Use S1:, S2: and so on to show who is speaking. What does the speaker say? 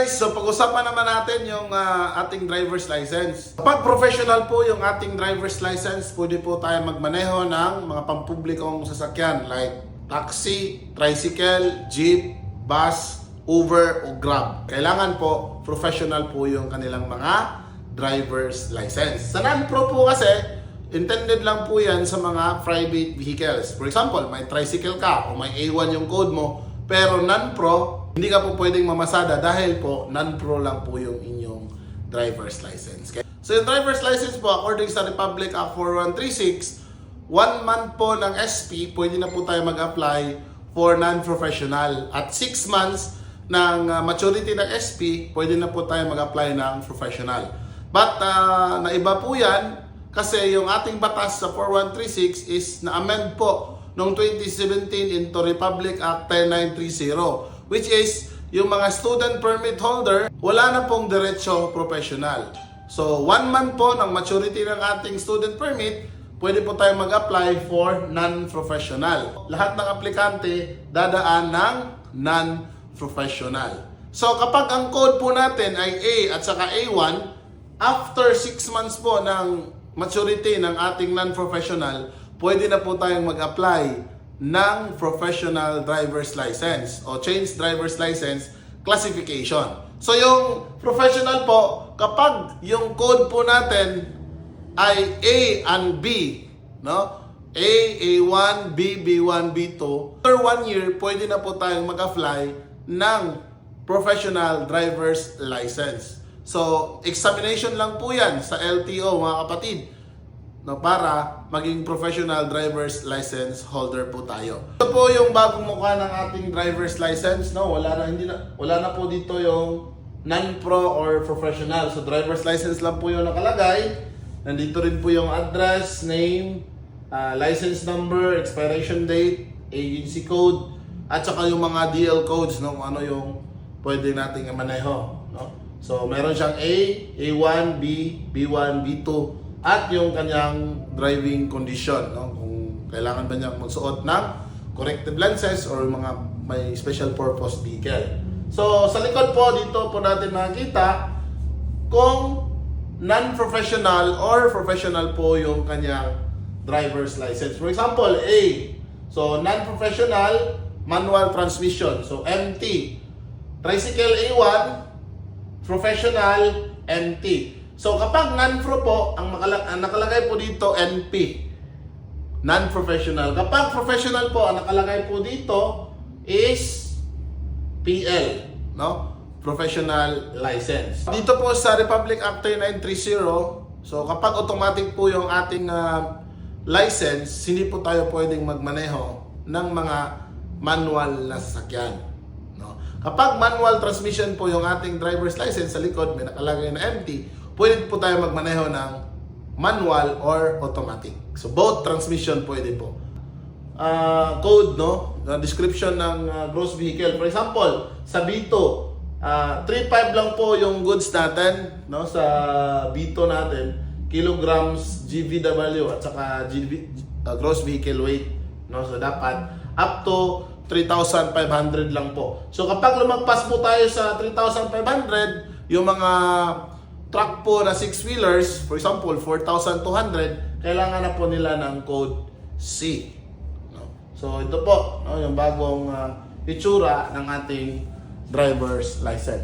S1: guys, so pag-usapan naman natin yung ating driver's license. Kapag professional po yung ating driver's license, pwede po tayo magmaneho ng mga pampublikong sasakyan like taxi, tricycle, jeep, bus, Uber o Grab. Kailangan po professional po yung kanilang mga driver's license. Sa non-pro po kasi, intended lang po yan sa mga private vehicles. For example, may tricycle ka o may A1 yung code mo, pero non-pro, hindi ka po pwedeng mamasada dahil po non-pro lang po yung inyong driver's license. Okay? So yung driver's license po, according sa Republic Act 4136, 1 month po ng SP, pwede na po tayo mag-apply for non-professional. At 6 months ng maturity ng SP, pwede na po tayo mag-apply ng professional. But naiba po yan kasi yung ating batas sa 4136 is na-amend po noong 2017 into Republic Act 10930. Which is, yung mga student permit holder, wala na pong diretsyo professional. So, 1 month po ng maturity ng ating student permit, pwede po tayo mag-apply for non-professional. Lahat ng aplikante dadaan ng non-professional. So, kapag ang code po natin ay A at saka A1, after 6 months po ng maturity ng ating non-professional, pwede na po tayong mag-apply ng professional driver's license o change driver's license classification. So yung professional po, kapag yung code po natin ay A and B, no? A, A1, B, B1, B2, after 1 year, pwede na po tayong mag-apply ng professional driver's license. So, examination lang po yan sa LTO, mga kapatid, no, para maging professional driver's license holder po tayo. Ito po yung bagong mukha ng ating driver's license, no? Wala na po dito yung non-pro or professional. So driver's license lang po yung nakalagay. Nandito rin po yung address, name, license number, expiration date, agency code, at saka yung mga DL codes, no? Ano yung pwede nating maneho, no? So meron siyang A, A1, B, B1, B2, at yung kanyang driving condition, no? Kung kailangan ba niyang magsuot ng corrective lenses or mga may special purpose vehicle. So sa likod po, dito po natin makikita kung non-professional or professional po yung kanyang driver's license. For example, A. So non-professional, manual transmission. So MT. Tricycle A1, professional, MT. So kapag non-pro po, ang nakalagay po dito NP, non-professional. Kapag professional po, ang nakalagay po dito is PL, no? Professional license. Dito po sa Republic Act 10930, so kapag automatic po yung ating license, hindi po tayo pwedeng magmaneho ng mga manual na sasakyan, no? Kapag manual transmission po yung ating driver's license, sa likod may nakalagay na empty, pwede po tayo magmaneho ng manual or automatic. So both transmission pwede po. Code, no? Description ng gross vehicle. For example, sa B2, 3.5 lang po yung goods natin, no? Sa B2 natin, kilograms GVW at saka gross vehicle weight, no? So dapat up to 3,500 lang po. So kapag lumagpas po tayo sa 3,500, yung mga truck po na 6-wheelers, for example, 4,200, kailangan na po nila ng code C. No? So ito po, no, yung bagong itsura ng ating driver's license.